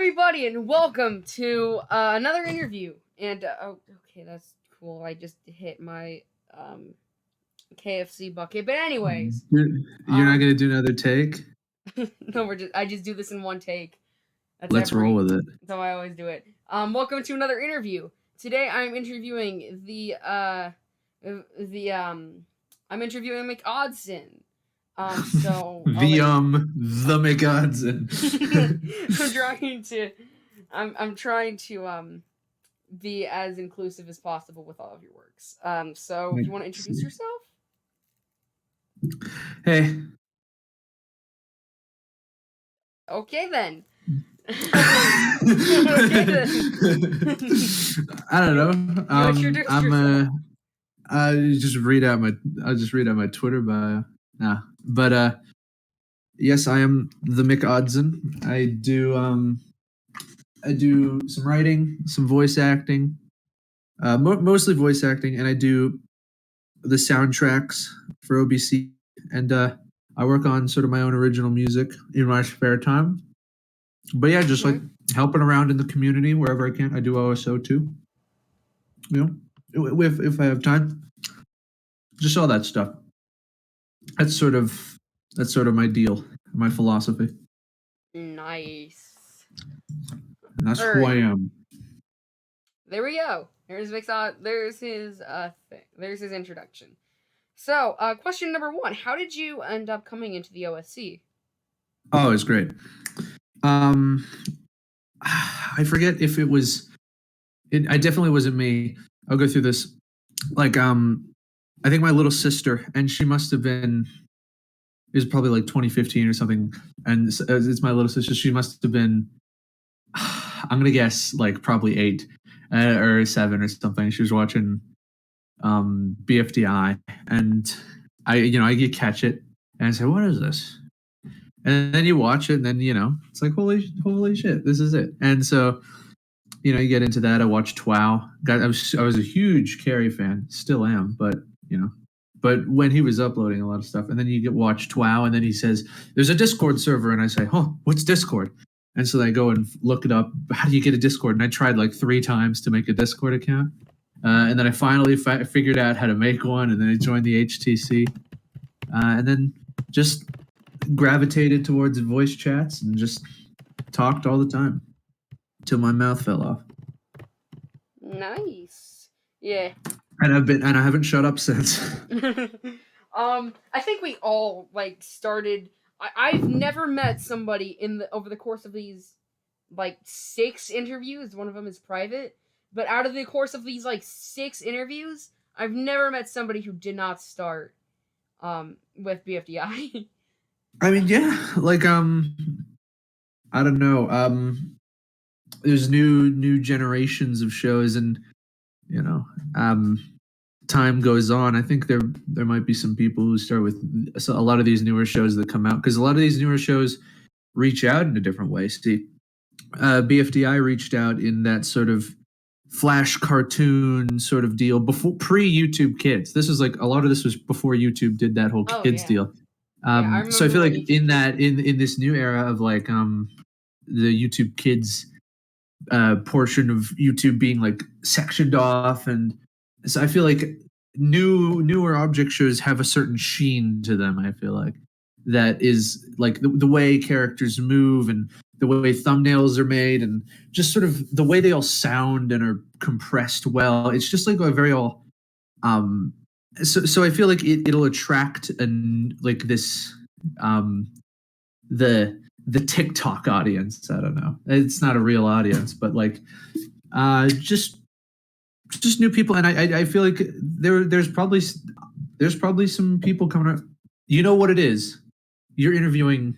everybody, and welcome to another interview. And okay, that's cool. I just hit my KFC bucket. But anyways, You're not gonna do another take? no, I just do this in one take. Let's roll with it. That's how I always do it. Welcome to another interview. Today I'm interviewing I'm interviewing McOddzen. So the McOddzen. I'm trying to be as inclusive as possible with all of your works. So do you want to introduce yourself? Hey. Okay then. I don't know. I'll just read out my Twitter bio. But yes, I am the McOddzen. I do some writing, some voice acting, mostly voice acting, and I do the soundtracks for OBC, and I work on sort of my own original music in my spare time. But yeah, just like helping around in the community wherever I can. I do OSO too. You know, if I have time, just all that stuff. That's sort of my deal, my philosophy. Nice. And that's who I am. There we go. There's his There's his introduction. So, question number 1: how did you end up coming into the OSC? Oh, it's great. I forget if it was. I definitely wasn't me. I'll go through this. Like, I think my little sister, and she must have been. It was probably like 2015 or something, and it's my little sister. She must have been. I'm gonna guess like probably 8 or 7 or something. She was watching BFDI, and I catch it, and I say, "What is this?" And then you watch it, and then it's like holy shit, this is it. And so you get into that. I watched TWOW. I was a huge Carrie fan, still am, but But when he was uploading a lot of stuff, and then you watch TWOW, and then he says, "There's a Discord server," and I say, "Huh, what's Discord?" And so I go and look it up. How do you get a Discord? And I tried like 3 times to make a Discord account, and then I finally figured out how to make one, and then I joined the HTC, and then just gravitated towards voice chats and just talked all the time till my mouth fell off. Nice. Yeah. And I haven't shut up since. I think we all started. I've never met somebody over the course of these 6 interviews. One of them is private, but out of the course of these 6 interviews, I've never met somebody who did not start with BFDI. I mean, yeah, I don't know. There's new generations of shows, and time goes on. I think there might be some people who start with a lot of these newer shows that come out, because a lot of these newer shows reach out in a different way. See, BFDI reached out in that sort of flash cartoon sort of deal before pre-YouTube Kids. This was a lot of this was before YouTube did that whole kids deal. So I feel like in this new era of the YouTube Kids portion of YouTube being sectioned off, and so I feel like newer object shows have a certain sheen to them. I feel like that is the way characters move, and the way thumbnails are made, and just sort of the way they all sound and are compressed well. It's just a very all so I feel like it'll attract this the TikTok audience. I don't know. It's not a real audience, but just new people. And I feel like there's probably some people coming up. You know what it is? You're interviewing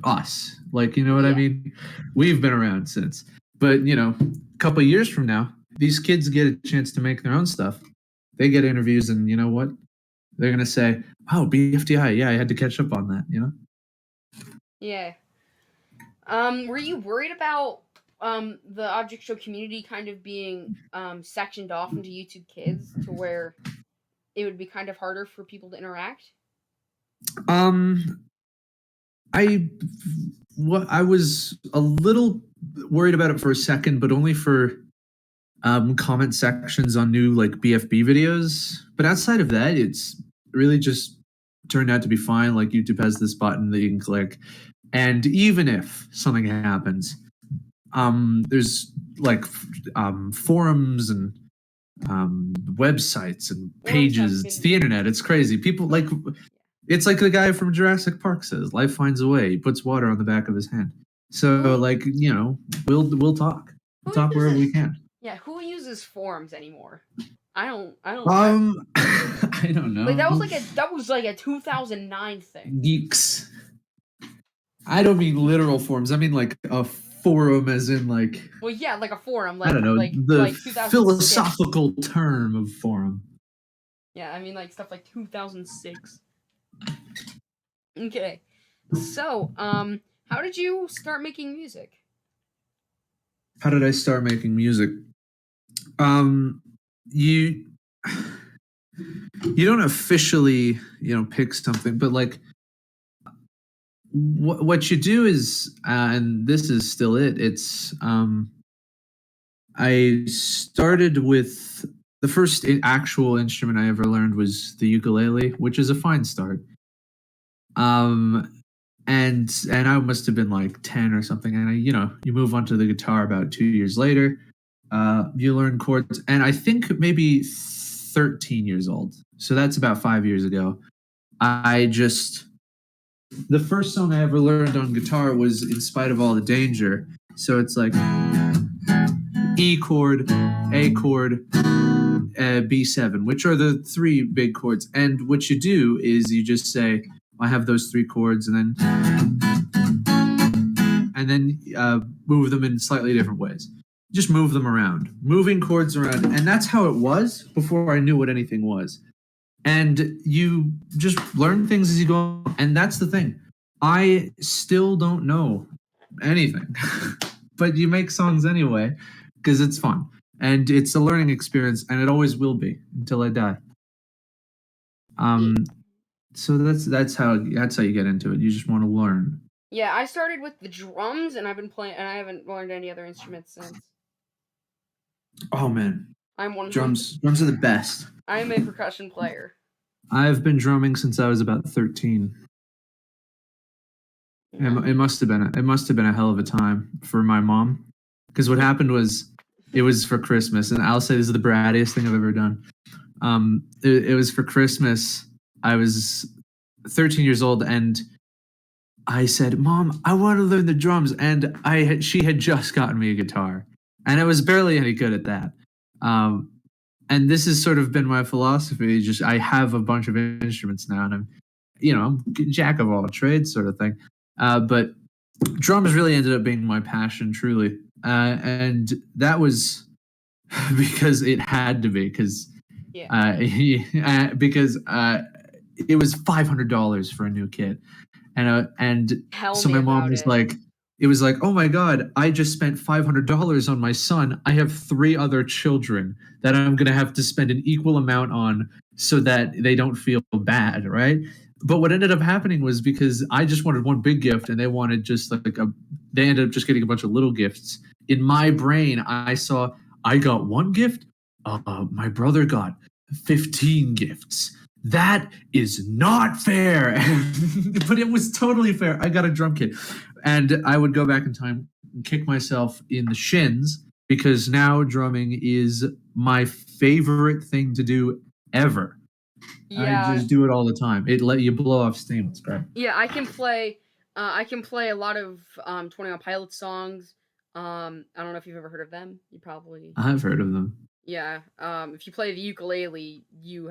us. You know what I mean? We've been around since. But, a couple of years from now, these kids get a chance to make their own stuff. They get interviews, and you know what? They're going to say, "Oh, BFDI, yeah, I had to catch up on that," Yeah. Were you worried about the object show community kind of being sectioned off into YouTube Kids to where it would be kind of harder for people to interact? I was a little worried about it for a second, but only for comment sections on new like BFB videos. But outside of that, it's really just turned out to be fine. Like YouTube has this button that you can click, and even if something happens, there's like forums and websites and pages. It's the internet. It's crazy. People like it's like the guy from Jurassic Park says, "Life finds a way." He puts water on the back of his hand. So like we'll talk. We'll talk wherever we can. Yeah, who uses forums anymore? I don't. I don't know. Like that was like a 2009 thing. Geeks. I don't mean literal forums. I mean like a forum, as in like. Well, yeah, like a forum. Like, I don't know like, the like philosophical term of forum. Yeah, I mean like stuff like 2006. Okay, so how did you start making music? How did I start making music? You don't officially pick something, but like what you do is and this is still it's I started with the first actual instrument I ever learned was the ukulele, which is a fine start. And I must have been like 10 or something, and you move on to the guitar about 2 years later. You learn chords, and I think maybe 13 years old, so that's about 5 years ago. The first song I ever learned on guitar was In Spite of All the Danger. So it's like E chord, A chord, B7, which are the three big chords. And what you do is you just say, I have those three chords, and then move them in slightly different ways. Just move them around, moving chords around. And that's how it was before I knew what anything was. And you just learn things as you go. And that's the thing. I still don't know anything, but you make songs anyway because it's fun. And it's a learning experience, and it always will be until I die. So that's how you get into it. You just want to learn. Yeah, I started with the drums, and I've been playing, and I haven't learned any other instruments since. Oh man, I'm one. Drums are the best. I'm a percussion player. I've been drumming since I was about 13. Yeah. It must have been a hell of a time for my mom, because what happened was it was for Christmas, and I'll say this is the brattiest thing I've ever done. It was for Christmas. I was 13 years old, and I said, "Mom, I want to learn the drums," and she had just gotten me a guitar, and I was barely any good at that. And this has sort of been my philosophy. Just I have a bunch of instruments now, and I'm jack of all trades sort of thing. But drums really ended up being my passion, truly, and that was because it had to be, because it was $500 for a new kit, and so my mom was like, it was like, oh my God, I just spent $500 on my son. I have 3 other children that I'm going to have to spend an equal amount on so that they don't feel bad, right? But what ended up happening was, because I just wanted one big gift and they wanted just like they ended up just getting a bunch of little gifts. In my brain, I saw I got one gift. My brother got 15 gifts. That is not fair. But it was totally fair. I got a drum kit. And I would go back in time and kick myself in the shins, because now drumming is my favorite thing to do ever. Yeah. I just do it all the time. It let you blow off steam. It's great. Yeah, I can play a lot of 21 Pilots songs. I don't know if you've ever heard of them. You probably I've heard of them. Yeah. If you play the ukulele, you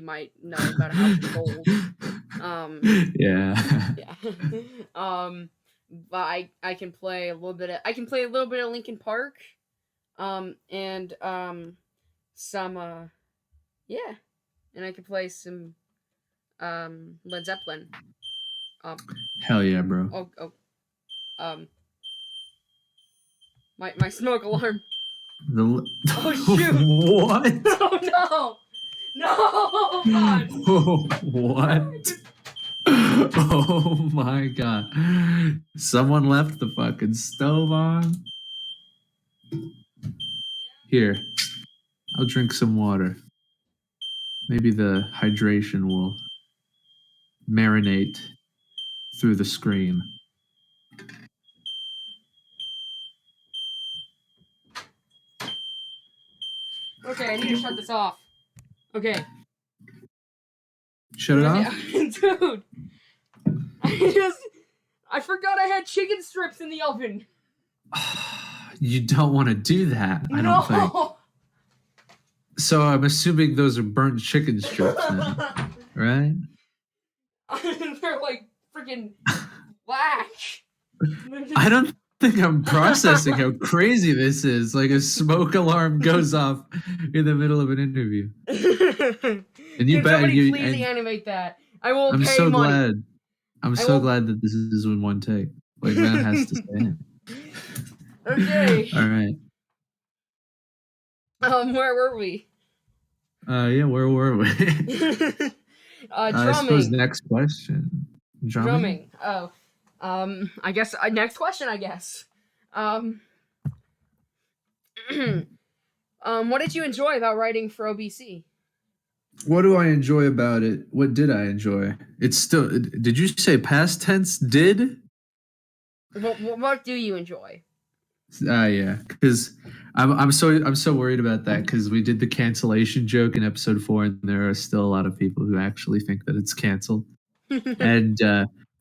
might know about a house of gold. Yeah. Yeah. But I can play a little bit of Linkin Park. And some yeah. And I can play some Led Zeppelin. Hell yeah, bro. My smoke alarm. Oh shoot! What? Oh no! No! God! What? Oh my god. Someone left the fucking stove on. Here, I'll drink some water. Maybe the hydration will marinate through the screen. Okay, I need to shut this off. Okay. Shut it off? Dude. I forgot I had chicken strips in the oven. You don't want to do that, I don't think. So I'm assuming those are burnt chicken strips then, right? They're like freaking black. I don't think I'm processing how crazy this is. Like a smoke alarm goes off in the middle of an interview. And you Can bet somebody you. please animate that? I will I'm pay so money. glad. I'm so glad that this is in one take. Like that has to stay. Okay. All right. Where were we? Yeah, where were we? Drumming. I suppose next question. Drumming? Oh. I guess next question, I guess. What did you enjoy about writing for OBC? What do I enjoy about it? What did I enjoy? It's still. Did you say past tense? Did? What do you enjoy? Yeah, because I'm so worried about that because we did the cancellation joke in episode 4, and there are still a lot of people who actually think that it's canceled. And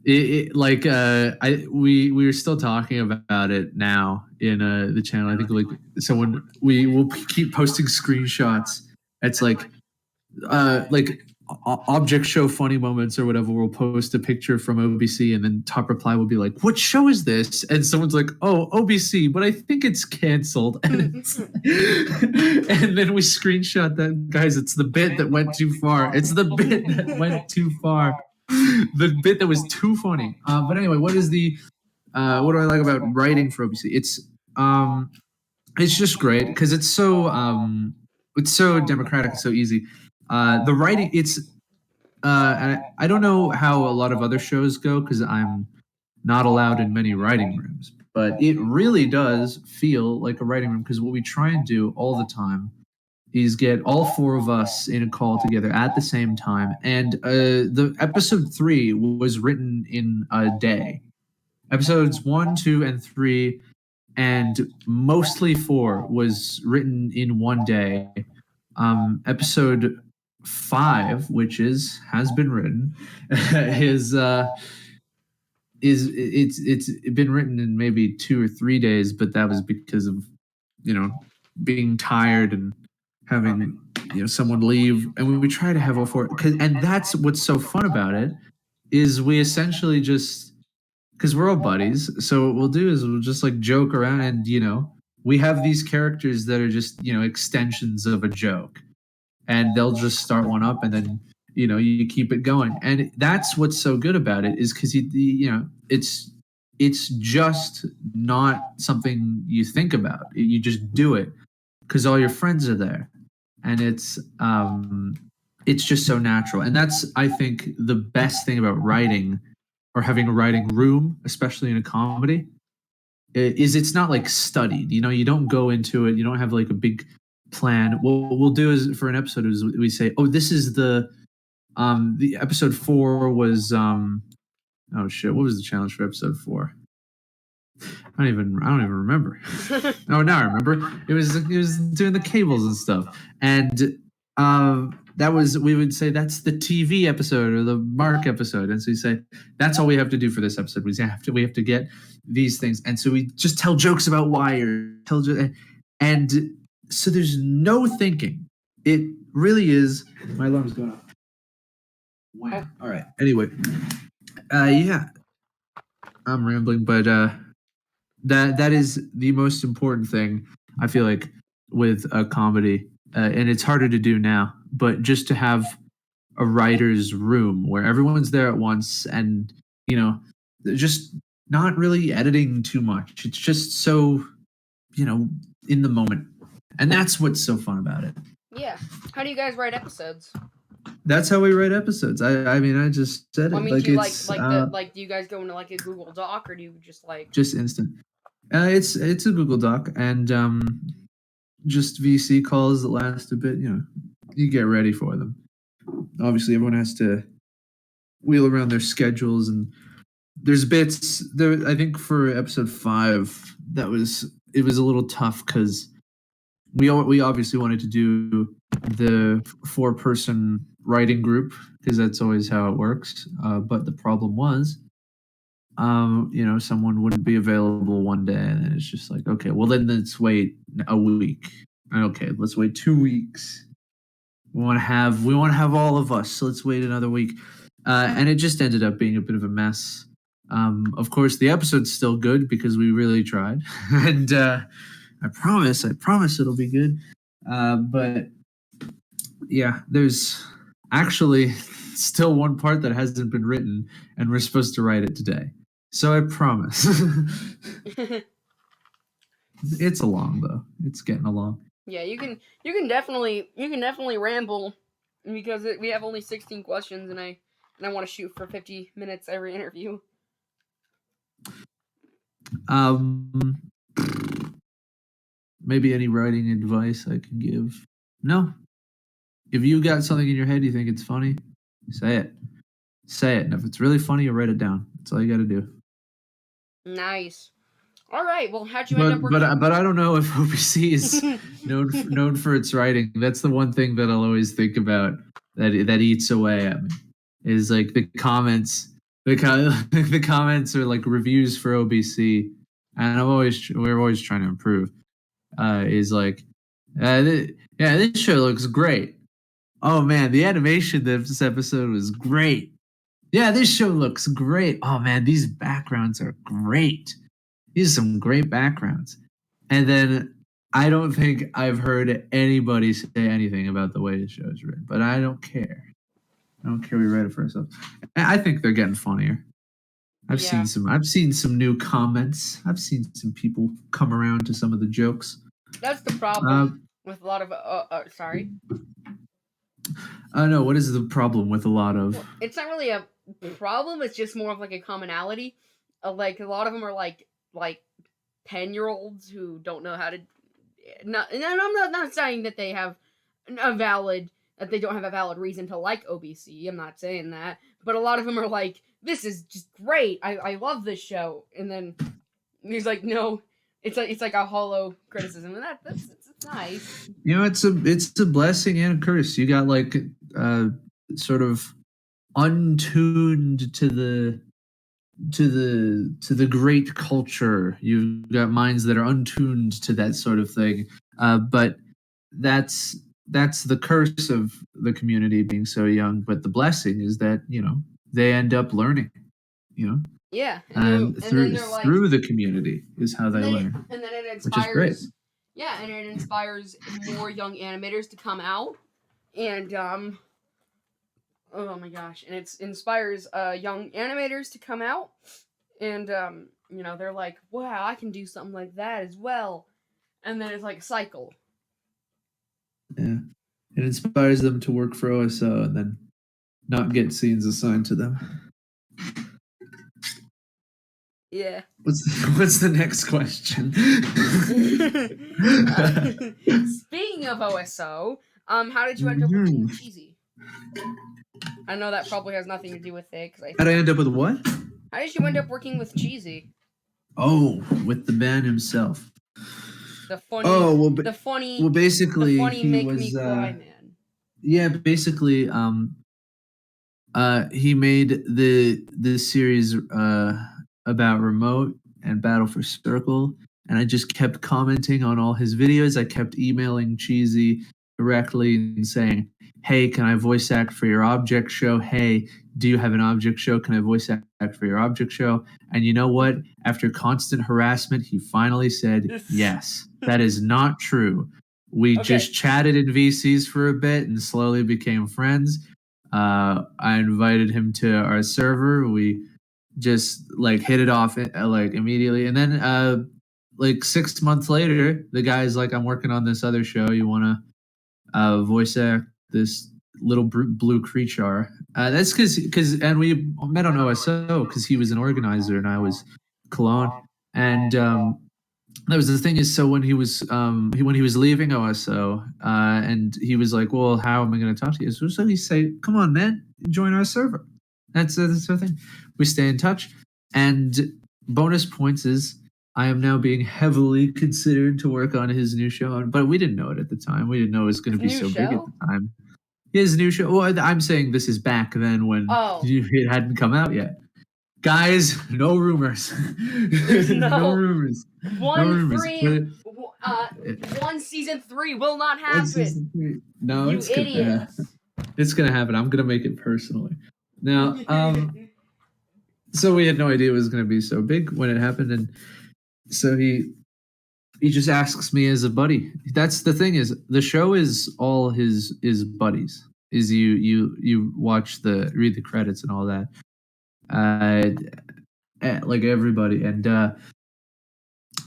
we were still talking about it now in the channel. I think like someone we will keep posting screenshots. It's like object show funny moments or whatever. We'll post a picture from OBC, and then top reply will be like, "What show is this?" And someone's like, "Oh, OBC, but I think it's canceled." And then we screenshot that, guys. It's the bit that went too far. It's the bit that went too far. The bit that was too funny. But anyway, what do I like about writing for OBC? It's just great because it's so democratic, it's so easy. The writing, I don't know how a lot of other shows go because I'm not allowed in many writing rooms, but it really does feel like a writing room because what we try and do all the time is get all 4 of us in a call together at the same time. And the episode 3 was written in a day. Episodes 1, 2, and 3, and mostly 4 was written in one day. Episode 5, which has been written, is it's been written in maybe 2 or 3 days, but that was because of being tired and having someone leave, and we try to have all 4. And that's what's so fun about it is we essentially just because we're all buddies. So what we'll do is we'll just like joke around, and we have these characters that are just extensions of a joke, and they'll just start one up, and then you keep it going. And that's what's so good about it is because it's just not something you think about. You just do it because all your friends are there, and it's just so natural. And that's, I think, the best thing about writing or having a writing room, especially in a comedy, is it's not like studied. You don't go into it. You don't have like a big plan. What we'll do is for an episode is we say, oh, this is the episode 4 was oh shit, what was the challenge for episode 4? I don't even remember. Oh, now I remember. It was doing the cables and stuff, and that was, we would say that's the TV episode or the Mark episode, and so we say that's all we have to do for this episode. We have to get these things, and so we just tell jokes about wire, and so there's no thinking. It really is. My alarm's going off. Wow. All right. Anyway, yeah, I'm rambling, but that is the most important thing, I feel like, with a comedy, and it's harder to do now. But just to have a writer's room where everyone's there at once, and just not really editing too much. It's just so in the moment, and that's what's so fun about it. Yeah. How do you guys write episodes? That's how we write episodes. I mean, I just said I it. mean, Like do you it's do you guys go into like a Google Doc, or do you just like? just instant. It's a Google Doc, and just VC calls that last a bit. You know, you get ready for them. Obviously, everyone has to wheel around their schedules, and there's bits there. I think for episode 5, it was a little tough because we obviously wanted to do the 4-person writing group because that's always how it works. But the problem was, you know, someone wouldn't be available one day, and then it's just like, okay, well then let's wait a week. Okay, let's wait 2 weeks. We want to have all of us, so let's wait another week. And it just ended up being a bit of a mess. Of course, the episode's still good because we really tried, and I promise it'll be good. But yeah, there's actually still one part that hasn't been written, and we're supposed to write it today. So I promise. It's along though. It's getting along. Yeah, you can definitely ramble because we have only 16 questions, and I want to shoot for 50 minutes every interview. Um, maybe any writing advice I can give? No. If you got something in your head you think it's funny, say it. Say it. And if it's really funny, you write it down. That's all you got to do. Nice. All right. Well, how'd you end up working? But I don't know if OPC is known for its writing. That's the one thing that I'll always think about that eats away at me is like the comments. The comments are like reviews for OBC, and we're always trying to improve. Is like, this show looks great. Oh man, the animation this episode was great. Yeah, this show looks great. Oh man, these backgrounds are great. These are some great backgrounds. And then I don't think I've heard anybody say anything about the way the show is written, but I don't care. I don't care. We write it for ourselves. I think they're getting funnier. I've seen some new comments. I've seen some people come around to some of the jokes. That's the problem with a lot of. Sorry. No, what is the problem with a lot of? Well, it's not really a problem. It's just more of like a commonality. Like a lot of them are like 10-year-olds who don't know how to. Not, and I'm not saying that they have they don't have a valid reason to like OBC. I'm not saying that, but a lot of them are like, this is just great. I love this show, and then he's like, no, it's like a hollow criticism, and that's nice. You know, it's a blessing and a curse. You got like sort of untuned to the great culture. You've got minds that are untuned to that sort of thing. But that's the curse of the community being so young. But the blessing is that, you know, they end up learning, you know. Yeah, and through the community is how they learn. And then it inspires, which is great. Yeah, and it inspires more young animators to come out, and oh my gosh, and it inspires young animators to come out, and you know, they're like, wow, I can do something like that as well, and then it's like a cycle. Yeah, it inspires them to work for OSO and then not get scenes assigned to them. Yeah. What's the next question? Speaking of OSO, how did you end up working with Cheesy? I know that probably has nothing to do with it. How'd I end up with what? How did you end up working with Cheesy? Oh, with the man himself. The funny. Well, basically, the funny he make was, me cry man. Yeah, basically, he made the series about Remote and Battle for Circle, and I just kept commenting on all his videos. I kept emailing Cheesy directly and saying, hey, can I voice act for your object show? Hey, do you have an object show? Can I voice act for your object show? And you know what? After constant harassment, he finally said, yes, that is not true. We just chatted in VCs for a bit and slowly became friends. I invited him to our server. We just like hit it off like immediately. And then like 6 months later, the guy's like, I'm working on this other show. You want to voice act this little blue creature. That's because and we met on OSO because he was an organizer and I was Cologne, and that was the thing is so when he was leaving OSO and he was like, well, how am I going to talk to you? So he say, come on, man, join our server. That's the thing. We stay in touch, and bonus points is I am now being heavily considered to work on his new show, but we didn't know it at the time. We didn't know it was going to be so big at the time. His new show. Well, I'm saying this is back then when it hadn't come out yet. Guys, no rumors. No rumors. One season 3 will not happen. No, you idiots. It's gonna happen. I'm gonna make it personally. Now, so we had no idea it was gonna be so big when it happened, and so he just asks me as a buddy. That's the thing is the show is all his buddies. Is you read the credits and all that. Like everybody, and the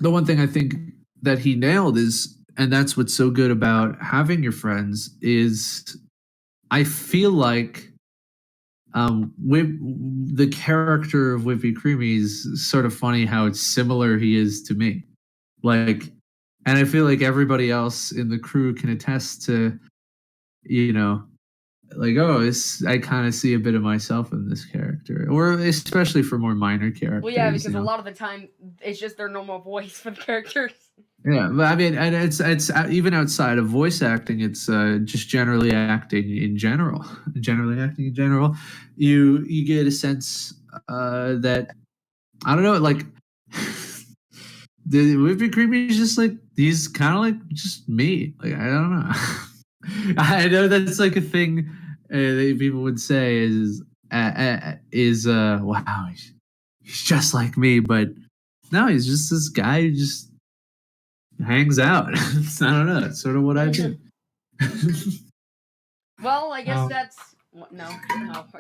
one thing I think that he nailed is, and that's what's so good about having your friends is, I feel like the character of Whippy Creamy is sort of funny how it's similar he is to me, like, and I feel like everybody else in the crew can attest to, like, I kind of see a bit of myself in this character, or especially for more minor characters. Well, yeah, because a lot of the time it's just their normal voice for the characters. Yeah, but I mean, and it's even outside of voice acting, it's just generally acting in general. You get a sense that, I don't know, like the Whippy Creamy is just like, he's kind of like just me. Like, I don't know. I know that's like a thing that people would say is wow, he's just like me, but no, he's just this guy who just hangs out. I don't know. That's sort of what I do. Well, I guess that's no.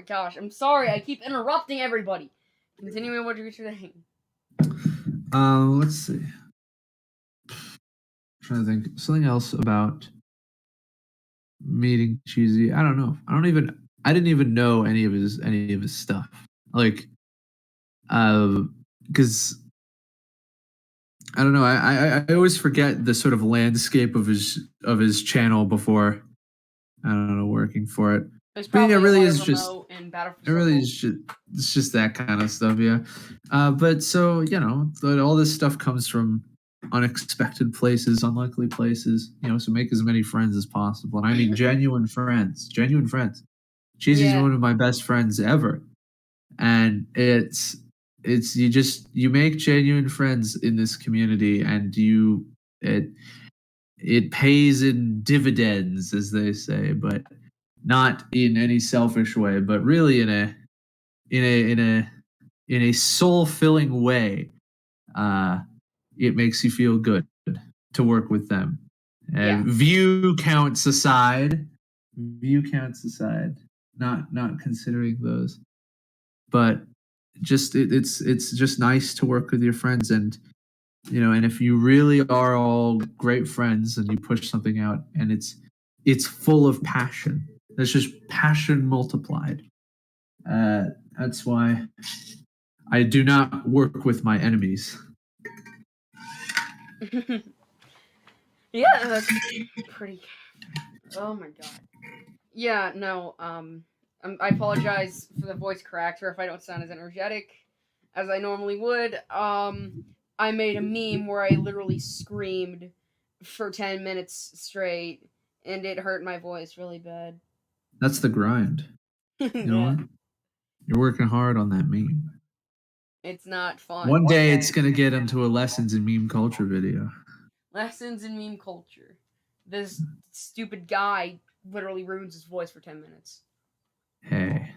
Gosh, I'm sorry. I keep interrupting everybody. Continuing what you're saying. Let's see. I'm trying to think something else about meeting Cheesy. I don't know. I didn't even know any of his stuff. Like, because I don't know. I always forget the sort of landscape of his channel before, I don't know, working for it. It's really is just it's just that kind of stuff, yeah. But so all this stuff comes from unexpected places, unlikely places. So make as many friends as possible, and I mean genuine friends. Cheesy's one of my best friends ever, and it's you make genuine friends in this community, and it pays in dividends, as they say, but not in any selfish way, but really in a soul-filling way. It makes you feel good to work with them. And view counts aside, not considering those, but just it's just nice to work with your friends, and and if you really are all great friends and you push something out and it's full of passion, that's just passion multiplied. That's why I do not work with my enemies. Yeah, that's pretty. Oh my god. Yeah, no. I apologize for the voice cracks or if I don't sound as energetic as I normally would. I made a meme where I literally screamed for 10 minutes straight, and it hurt my voice really bad. That's the grind. You know what? You're working hard on that meme. It's not fun. One day it's going to get into a lessons in meme culture video. Lessons in meme culture. This stupid guy literally ruins his voice for 10 minutes. Hey.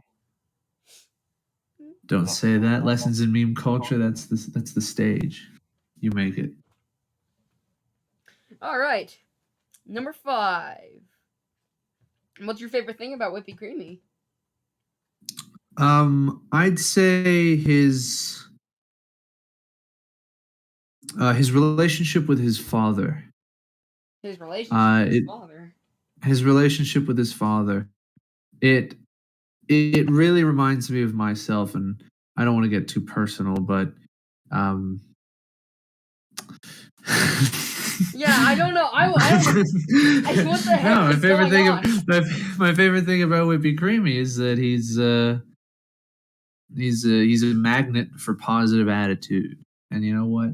Don't say that. Lessons in meme culture, that's the stage. You make it. All right. Number 5. What's your favorite thing about Whippy Creamy? I'd say his relationship with his father. His relationship with his father. His relationship with his father. it it really reminds me of myself, and I don't want to get too personal, but um Yeah, I don't know. I don't. What the heck no, is going on? my favorite thing about Whippy Creamy is that he's a magnet for positive attitude, and you know what?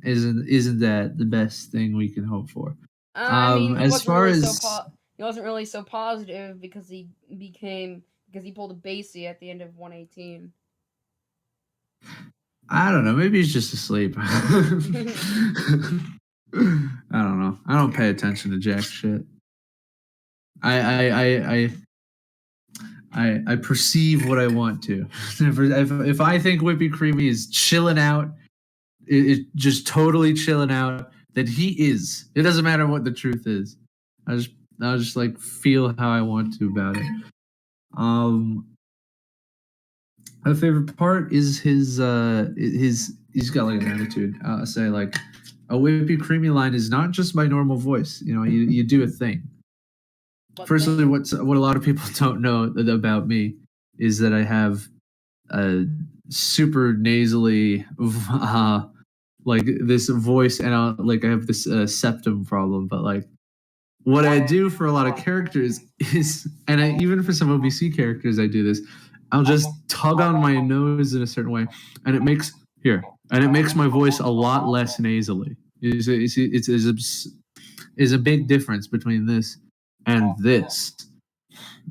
Isn't that the best thing we can hope for? I mean, As far as he wasn't really so positive because he pulled a Basie at the end of 118. I don't know, maybe he's just asleep. I don't know. I don't pay attention to jack shit. I perceive what I want to. If I think Whippy Creamy is chilling out, just totally chilling out, then he is. It doesn't matter what the truth is. I'll just like feel how I want to about it. My favorite part is his he's got like an attitude. I'll say like a Whippy Creamy line is not just my normal voice. You know, you do a thing. Firstly, what a lot of people don't know about me is that I have a super nasally like this voice, and I have this septum problem. But like what I do for a lot of characters is, and even for some OBC characters, I do this. I'll just tug on my nose in a certain way, and it makes my voice a lot less nasally. You see, is a big difference between this and this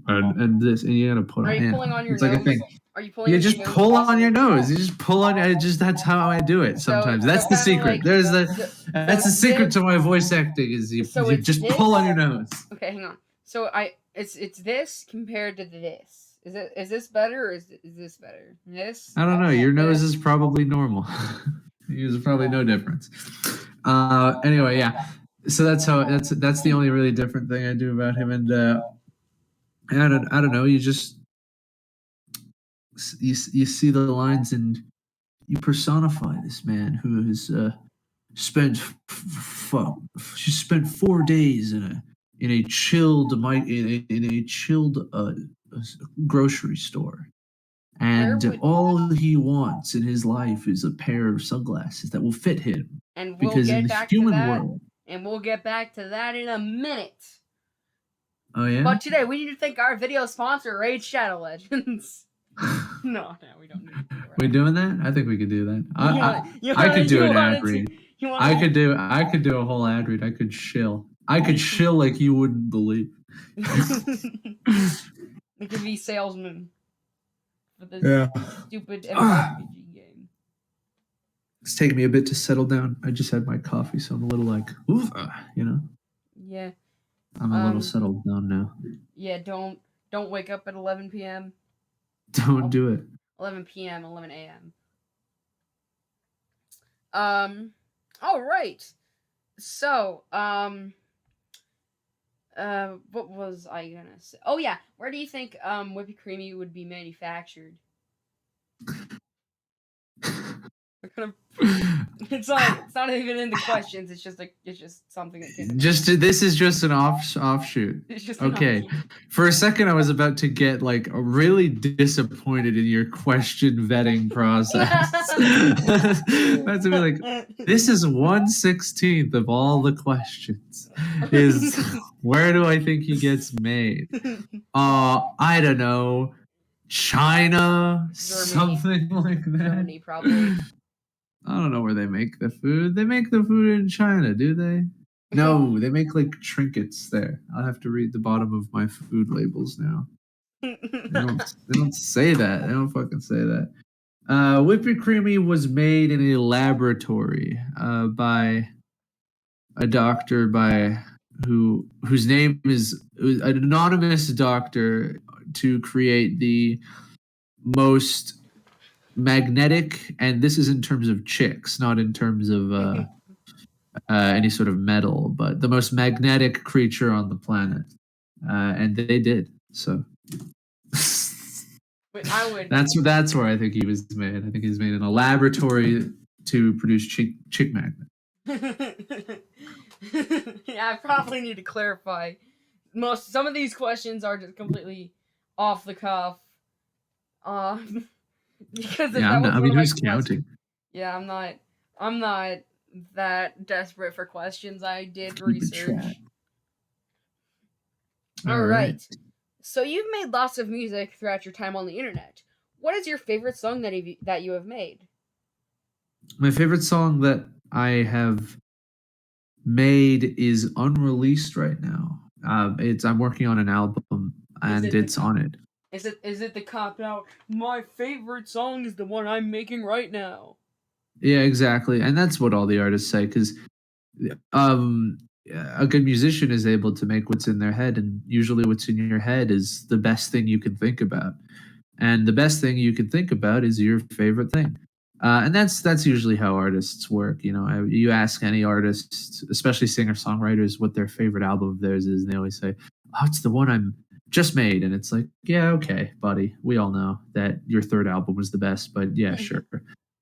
and this, and you gotta put. Are you pulling on your It's like a nose? thing. Are you pulling? You on just your nose pull also? on your nose. You just pull on. That's how I do it. Sometimes that's the kinda secret. like- There's it's that's the secret this- to my voice acting is you it's just this? pull on your nose. Okay, hang on. So it's this compared to this. Is this better or is this better? This? I don't know. Your nose is probably normal. There's probably no difference. Anyway, yeah. So that's the only really different thing I do about him, and I don't know. You just you see the lines and you personify this man who has spent she spent 4 days in a chilled in a chilled grocery store, and all he wants in his life is a pair of sunglasses that will fit him. And because in the human world, and we'll get back to that in a minute. oh yeah. But today we need to thank our video sponsor, Raid Shadow Legends. No, we don't need to do that. We doing that? I think we could do that. I could do an ad read. I could do a whole ad read. I could shill. I could shill like you wouldn't believe. We could be salesmen for this stupid MMORPG game. It's taking me a bit to settle down. I just had my coffee, so I'm a little like, oof, you know. Yeah. I'm a little settled down now. Yeah, don't wake up at 11 p.m. Don't do it. 11 p.m., 11 a.m. All right. So, what was I gonna say? Oh yeah, where do you think Whippy Creamy would be manufactured? It's not even in the questions. It's just something that came. This is just an offshoot. It's just okay. For a second, I was about to get like really disappointed in your question vetting process. About to be like, this is 1/16 of all the questions. Is where do I think he gets made? I don't know. China, Germany. something like that. Germany, probably. I don't know where they make the food. They make the food in China, do they? No, they make like trinkets there. I'll have to read the bottom of my food labels now. They don't say that. They don't fucking say that. Whippy Creamy was made in a laboratory by a doctor whose name is an anonymous doctor to create the most magnetic, and this is in terms of chicks, not in terms of any sort of metal, but the most magnetic creature on the planet, and they did so. That's where I think he was made. I think he was made in a laboratory to produce chick magnet. Yeah, I probably need to clarify some of these questions are just completely off the cuff. Um, because if Yeah, that I'm not. was I one mean, of my who's questions, counting? yeah, I'm not that desperate for questions. I did Keep it track. research. All All right. right. So you've made lots of music throughout your time on the internet. What is your favorite song that you have made? My favorite song that I have made is unreleased right now. It's I'm working on an album Is and it the it's on it. is it the cop out? My favorite song is the one I'm making right now. Yeah, exactly, and that's what all the artists say because um, a good musician is able to make what's in their head, and usually what's in your head is the best thing you can think about. And the best thing you can think about is your favorite thing. And that's usually how artists work. You know, you ask any artist, especially singer songwriters, what their favorite album of theirs is, and they always say, "Oh, it's the one I'm just made." And it's like, yeah, okay, buddy, we all know that your third album was the best, but yeah, sure.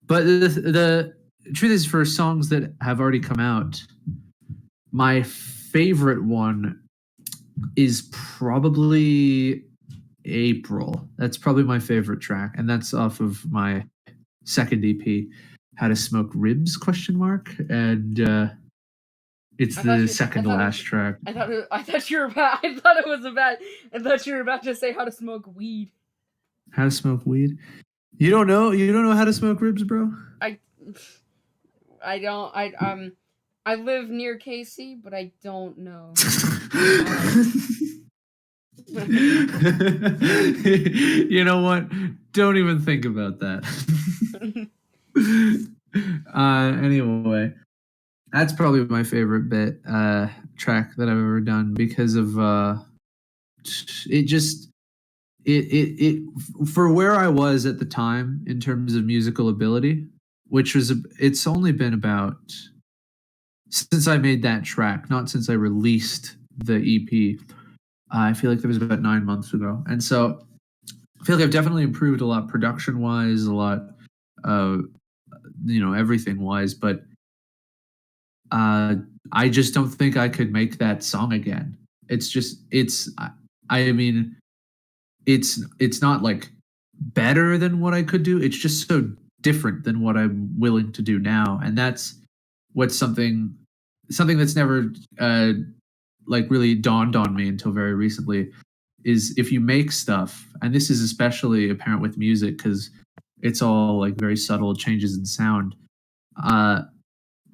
But the truth is, for songs that have already come out, my favorite one is probably April. That's probably my favorite track, and that's off of my second EP, How to Smoke Ribs? Question mark, and it's the I second to thought it last was track. I thought you were about I thought it was about I thought you were about to say how to smoke weed. How to smoke weed? You don't know? You don't know how to smoke ribs, bro? I I don't I live near Casey, but I don't know. You know what? Don't even think about that. Anyway, that's probably my favorite bit track that I've ever done because of it just it for where I was at the time in terms of musical ability, which was it's only been about since I made that track, not since I released the EP. I feel like that was about 9 months ago, and so I feel like I've definitely improved a lot production wise, a lot, uh, everything wise. But uh, I just don't think I could make that song again. It's just I mean it's not like better than what I could do. It's just so different than what I'm willing to do now, and that's what's something that's never like really dawned on me until very recently is if you make stuff, and this is especially apparent with music because it's all like very subtle changes in sound, uh,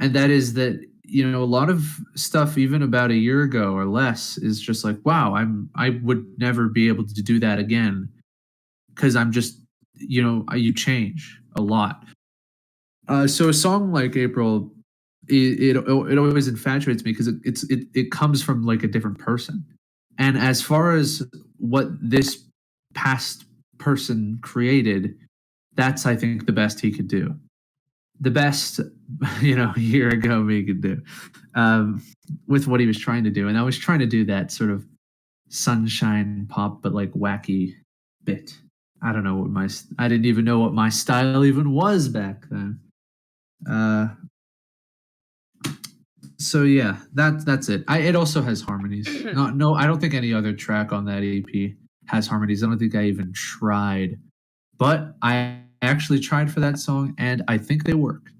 and that is that a lot of stuff even about a year ago or less is just like wow I would never be able to do that again because I'm just you change a lot. So a song like April, it always infatuates me because it comes from like a different person. And as far as what this past person created, that's I think the best he could do. The best, a year ago he could do, with what he was trying to do. And I was trying to do that sort of sunshine pop, but like wacky bit. I don't know I didn't even know what my style even was back then. Uh, so yeah, that's it. It also has harmonies. Not no, I don't think any other track on that EP has harmonies. I don't think I even tried, but I actually tried for that song, and I think they work,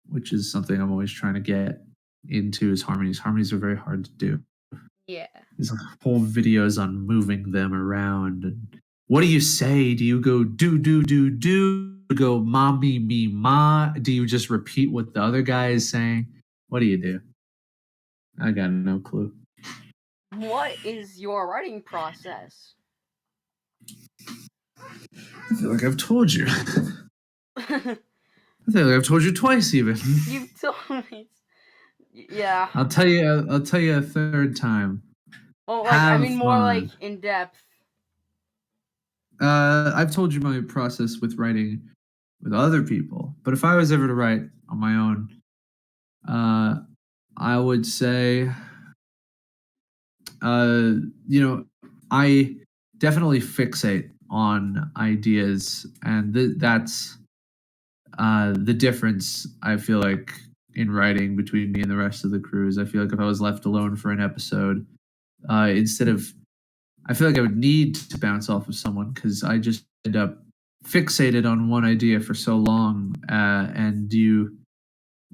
which is something I'm always trying to get into. Is harmonies? Harmonies are very hard to do. Yeah. There's like whole videos on moving them around. And what do you say? Do you go do do do do? Go mommy me ma? Do you just repeat what the other guy is saying? What do you do? I got no clue. What is your writing process? I feel like I've told you. I feel like I've told you twice even. You've told me. Yeah. I'll tell you. I'll tell you a third time. Well, like I Have mean more like fun. in depth. I've told you my process with writing with other people, but if I was ever to write on my own, uh, I would say, uh, you know, I definitely fixate on ideas, and that's the difference. I feel like in writing between me and the rest of the crews. I feel like if I was left alone for an episode, instead of I feel like I would need to bounce off of someone because I just end up fixated on one idea for so long, and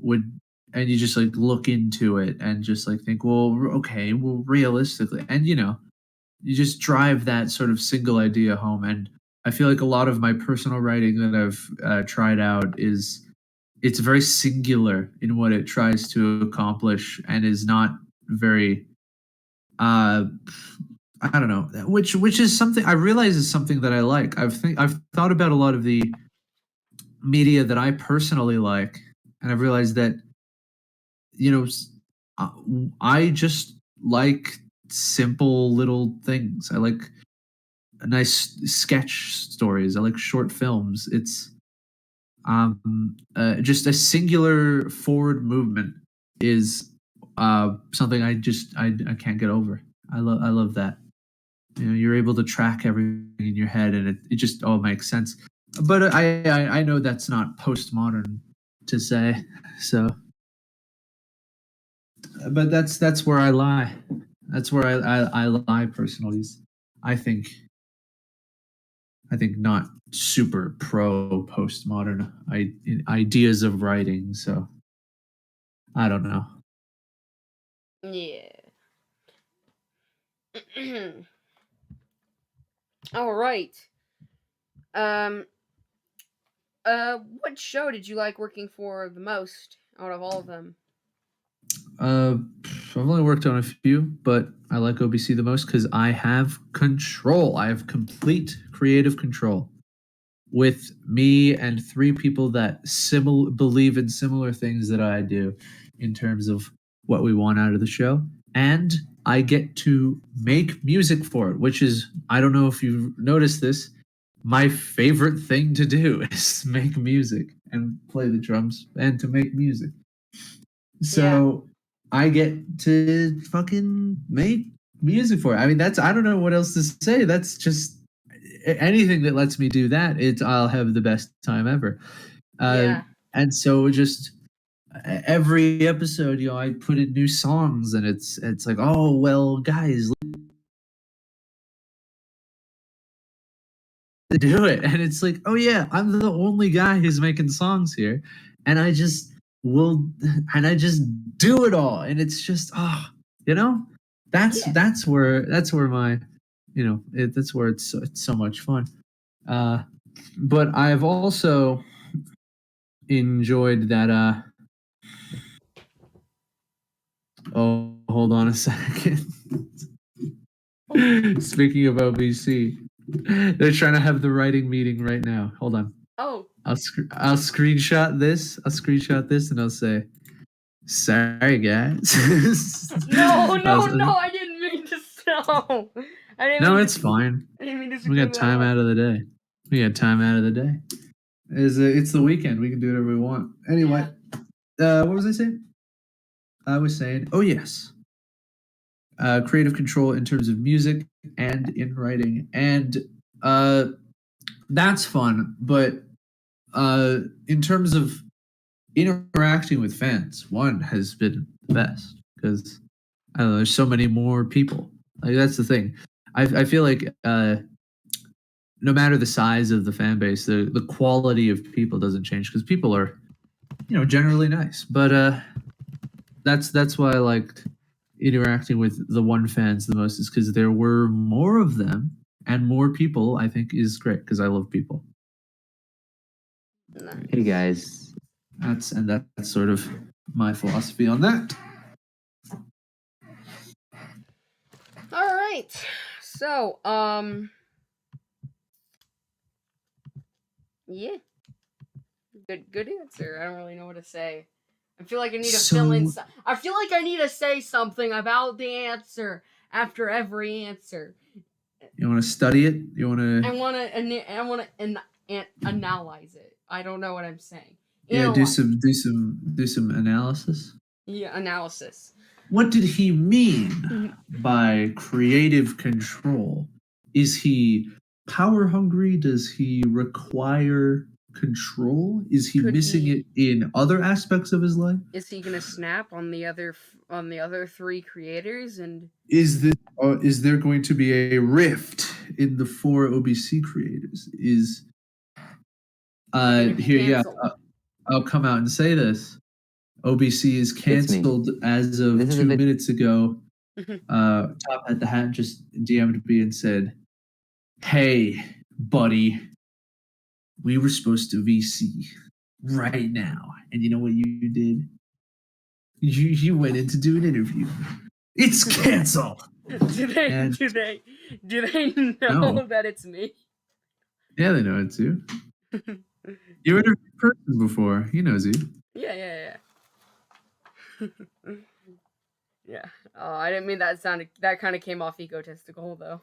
would you just like look into it and just like think, well, okay, well, realistically, and you just drive that sort of single idea home. And I feel like a lot of my personal writing that I've tried out it's very singular in what it tries to accomplish and is not very uh I don't know, which is something I realize is something that I like. I've thought about a lot of the media that I personally like, and I've realized that you know uh, I just like simple little things. I like nice sketch stories. I like short films. It's just a singular forward movement is something I can't get over. I love that. You're able to track everything in your head, and it just all makes sense. But I know that's not postmodern to say. So, but that's where I lie. That's where I lie personally. I think I think not super pro postmodern ideas of writing. So I don't know. Yeah. All right. Um. What show did you like working for the most out of all of them? Uh, I've only worked on a few, but I like OBC the most because I have control. I have complete creative control with me and three people that believe in similar things that I do in terms of what we want out of the show. And I get to make music for it, which is, I don't know if you've noticed this, my favorite thing to do is make music and play the drums and to make music. Yeah. So I get to fucking make music for it. I mean, I don't know what else to say. That's just anything that lets me do that. I'll have the best time ever. Uh, Yeah. and so just every episode, I put in new songs, and it's like, oh well, guys, let's do it. And it's like, oh yeah, I'm the only guy who's making songs here, and I just will, and I just do it all, and it's just you know, Yeah. that's where my, that's where it's so much fun. Uh, but I've also enjoyed that. Oh, hold on a second. Speaking of OBC, they're trying to have the writing meeting right now. Hold on. Oh. I'll screenshot this. I'll screenshot this and I'll say, "Sorry, guys." No, no, no! I didn't mean to. No, I didn't No, mean it's to. fine. I didn't mean to We screw got that time up. out of the day. We got time out of the day. It's the weekend. We can do whatever we want. Anyway, what was I saying? I was saying, oh yes, creative control in terms of music and in writing, and uh, that's fun. But in terms of interacting with fans, one has been the best because I don't know. There's so many more people. Like that's the thing. I feel like no matter the size of the fan base, the quality of people doesn't change because people are generally nice. But that's why I liked interacting with the one fans the most is because there were more of them and more people. I think is great because I love people. Nice. Hey guys. That's sort of my philosophy on that. All right. So, yeah. Good answer. I don't really know what to say. I feel like I need to fill in. I feel like I need to say something about the answer after every answer. You want to study it? You want to? I want to analyze it. I don't know what I'm saying. Yeah, do some analysis. Yeah, analysis. What did he mean by creative control? Is he power hungry? Does he require control? Is he Could missing he- it in other aspects of his life? Is he gonna snap on the other three creators? And Is there going to be a rift in the four OBC creators? Is gonna be here? Yeah, canceled? I'll come out and say this. OBC is canceled as of This is a 2 bit- minutes ago. Top at the Hat just DM'd me and said, "Hey, buddy, we were supposed to VC right now, and you know what you did? You went in to do an interview. It's canceled." do they And- do they know No. that it's me? Yeah, they know it's you. You interviewed a person before. He knows you. Yeah. Yeah. Oh, I didn't mean that sounded. That kind of came off egotistical, though.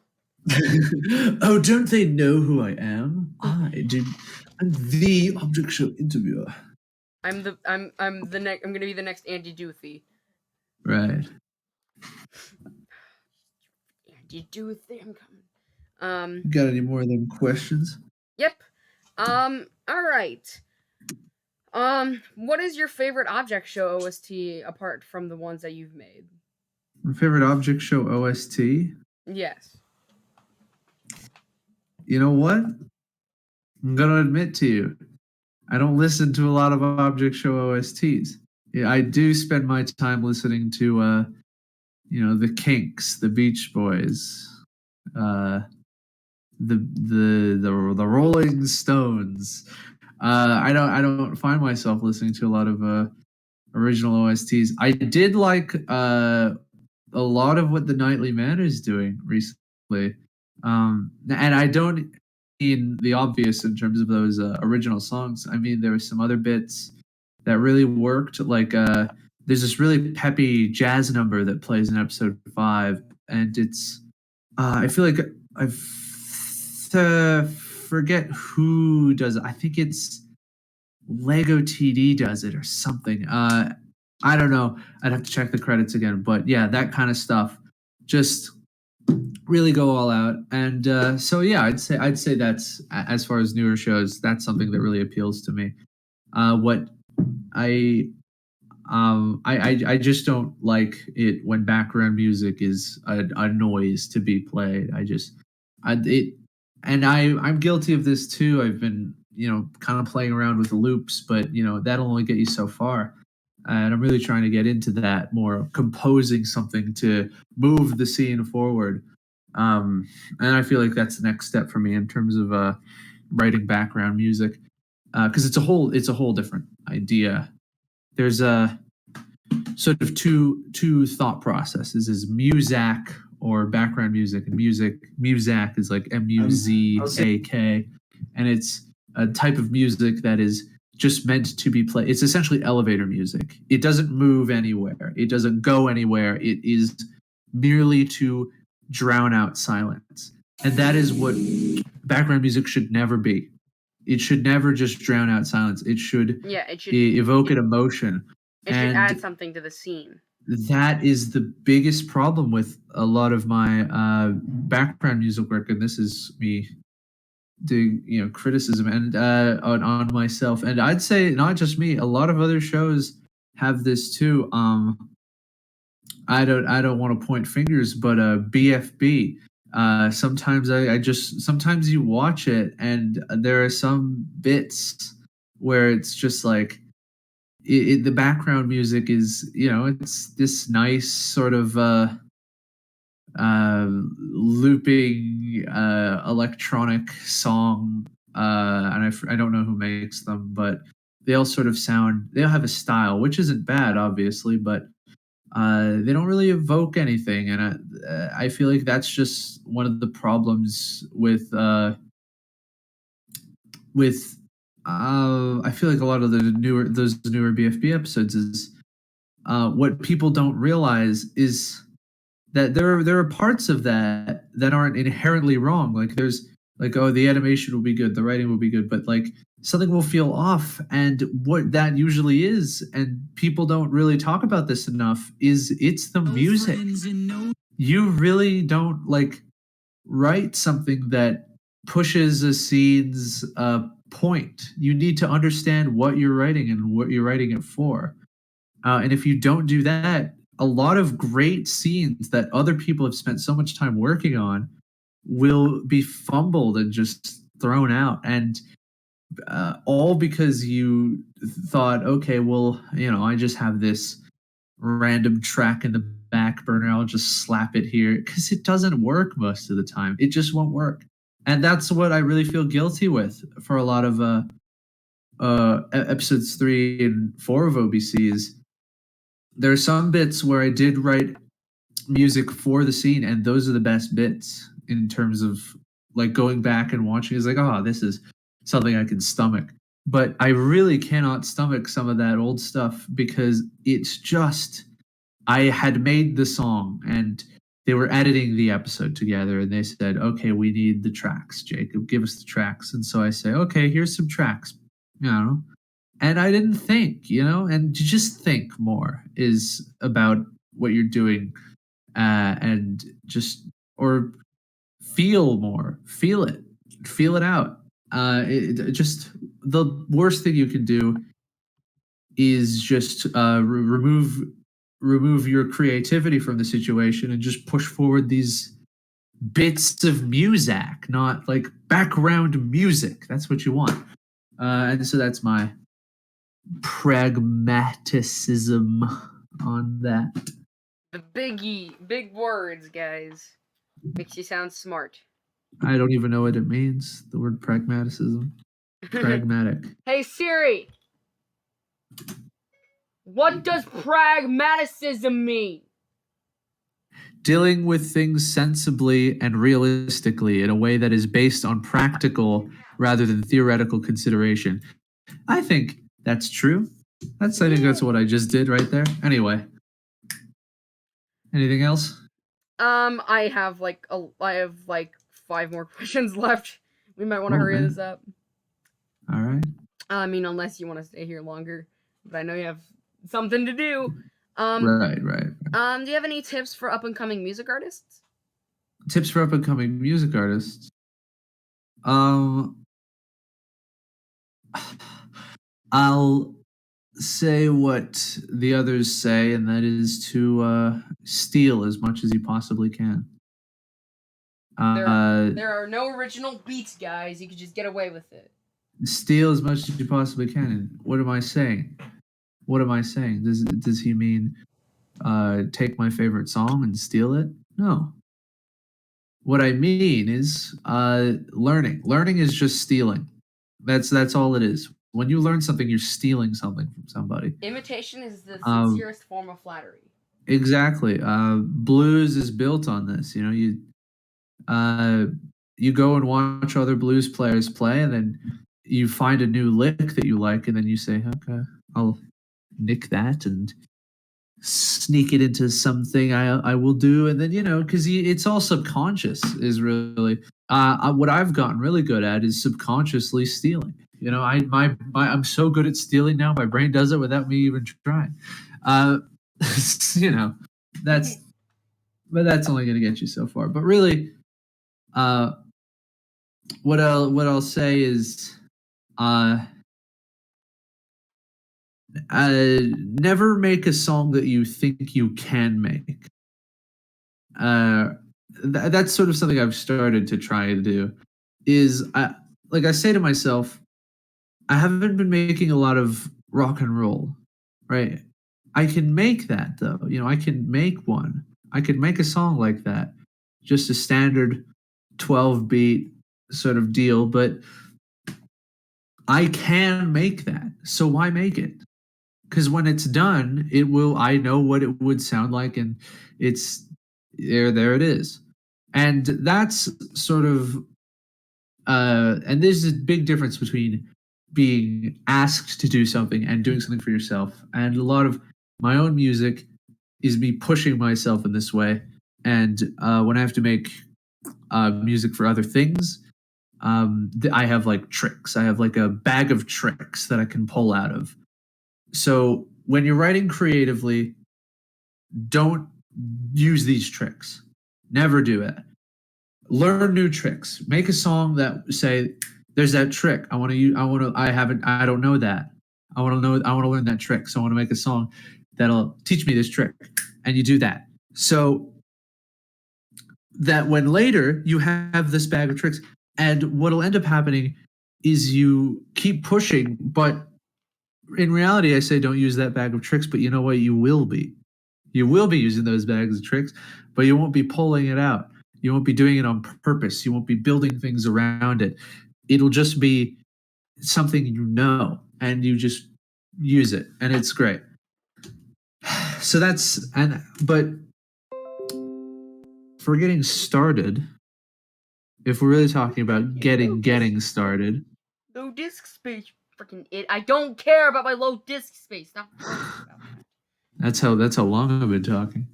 Oh, don't they know who I am? I'm the object show interviewer. I'm the next. I'm gonna be the next Andy Doothy. Right. Andy Doothy, I'm coming. Got any more of them questions? Yep. All right. What is your favorite object show OST apart from the ones that you've made? My favorite object show OST? Yes. You know what? I'm gonna admit to you, I don't listen to a lot of object show OSTs. Yeah, I do spend my time listening to the Kinks, the Beach Boys, the Rolling Stones. I don't find myself listening to a lot of original OSTs. I did like a lot of what the Nightly Man is doing recently, and I don't mean the obvious in terms of those original songs. I mean there were some other bits that really worked. Like there's this really peppy jazz number that plays in episode 5, and it's I feel like I've forget who does it. I think it's Lego TD does it or something. I don't know. I'd have to check the credits again. But yeah, that kind of stuff. Just really go all out. And so yeah, I'd say that's, as far as newer shows, that's something that really appeals to me. What I just don't like it when background music is a noise to be played. I'm guilty of this too. I've been, kind of playing around with the loops, but that'll only get you so far. And I'm really trying to get into that more, composing something to move the scene forward. And I feel like that's the next step for me in terms of writing background music, because it's a whole different idea. There's a sort of two thought processes: is muzak, or background music, and muzak is like MUZAK, and it's a type of music that is just meant to be played. It's essentially elevator music. It doesn't move anywhere. It doesn't go anywhere. It is merely to drown out silence. And that is what background music should never be. It should never just drown out silence. It should evoke an emotion. It should add something to the scene. That is the biggest problem with a lot of my background music work, and this is me doing criticism and on myself. And I'd say not just me, a lot of other shows have this too. I don't want to point fingers, but BFB. Sometimes you watch it and there are some bits where it's just like the background music is, it's this nice sort of looping electronic song, and I don't know who makes them, but they all sort of they all have a style, which isn't bad, obviously, but they don't really evoke anything, and I feel like that's just one of the problems with I feel like a lot of those newer BFB episodes is what people don't realize is that there are parts of that aren't inherently wrong. Like there's like, oh, the animation will be good, the writing will be good, but like something will feel off, and what that usually is, and people don't really talk about this enough, is it's the music. You really don't like write something that pushes a scene's point. You need to understand what you're writing and what you're writing it for. And if you don't do that, a lot of great scenes that other people have spent so much time working on will be fumbled and just thrown out. And all because you thought, okay, well, I just have this random track in the back burner. I'll just slap it here, because it doesn't work most of the time. It just won't work. And that's what I really feel guilty with for a lot of episodes 3 and 4 of OBCs. There are some bits where I did write music for the scene, and those are the best bits in terms of like going back and watching. It's like, oh, this is something I can stomach. But I really cannot stomach some of that old stuff, because it's just, I had made the song and they were editing the episode together, and they said, okay, we need the tracks, Jacob, give us the tracks. And so I say, okay, here's some tracks, and I didn't think, and to just think more is about what you're doing, and just, or feel more, feel it out. Just the worst thing you can do is just remove your creativity from the situation and just push forward these bits of music, not like background music. That's what you want. And so that's my pragmaticism on that. The big words, guys. Makes you sound smart. I don't even know what it means, the word pragmaticism. Pragmatic. Hey Siri, what does pragmaticism mean? Dealing with things sensibly and realistically in a way that is based on practical rather than theoretical consideration. I think that's true. I think that's what I just did right there. Anyway. Anything else? I have like 5 more questions left. We might want to hurry this up. All right. I mean, unless you want to stay here longer, but I know you have something to do. Right. Do you have any tips for up and coming music artists? Tips for up and coming music artists. I'll say what the others say, and that is to steal as much as you possibly can. There are no original beats, guys. You can just get away with it. Steal as much as you possibly can. And what am I saying? Does he mean take my favorite song and steal it? No. What I mean is learning. Learning is just stealing. That's all it is. When you learn something, you're stealing something from somebody. Imitation is the sincerest form of flattery. Exactly. Blues is built on this. You go and watch other blues players play, and then you find a new lick that you like, and then you say, okay, I'll nick that and sneak it into something I will do. And then, because it's all subconscious is really what I've gotten really good at is subconsciously stealing. I'm so good at stealing now, my brain does it without me even trying. That's only going to get you so far. But really, what I'll say is, never make a song that you think you can make. That's sort of something I've started to try to do. Is I say to myself, I haven't been making a lot of rock and roll, right? I can make that though. I can make one. I could make a song like that, just a standard 12 beat sort of deal, but I can make that. So why make it? Because when it's done, I know what it would sound like, and it's there it is. And that's sort of and there's a big difference between being asked to do something and doing something for yourself. And a lot of my own music is me pushing myself in this way. And when I have to make music for other things, I have like tricks. I have like a bag of tricks that I can pull out of. So when you're writing creatively, don't use these tricks. Never do it. Learn new tricks. Make a song that, say, there's that trick. I don't know that. I want to learn that trick. So I want to make a song that'll teach me this trick. And you do that. So that when later you have this bag of tricks, and what'll end up happening is you keep pushing, but in reality, I say don't use that bag of tricks, but you know what? You will be. You will be using those bags of tricks, but you won't be pulling it out. You won't be doing it on purpose. You won't be building things around it. It'll just be something you know, and you just use it, and it's great. So but for getting started, if we're really talking about getting started, Low disk space, freaking it. I don't care about my low disk space. Stop worrying about that. that's how long I've been talking.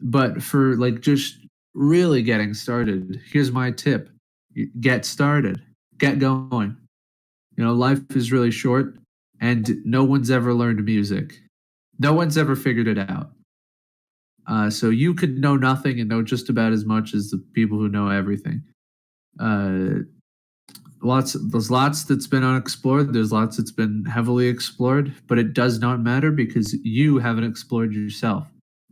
But for like just really getting started, here's my tip: get started, get going. You know, life is really short, and no one's ever learned music. No one's ever figured it out. So you could know nothing and know just about as much as the people who know everything. Uh, there's lots that's been unexplored. There's lots that's been heavily explored, but it does not matter because you haven't explored yourself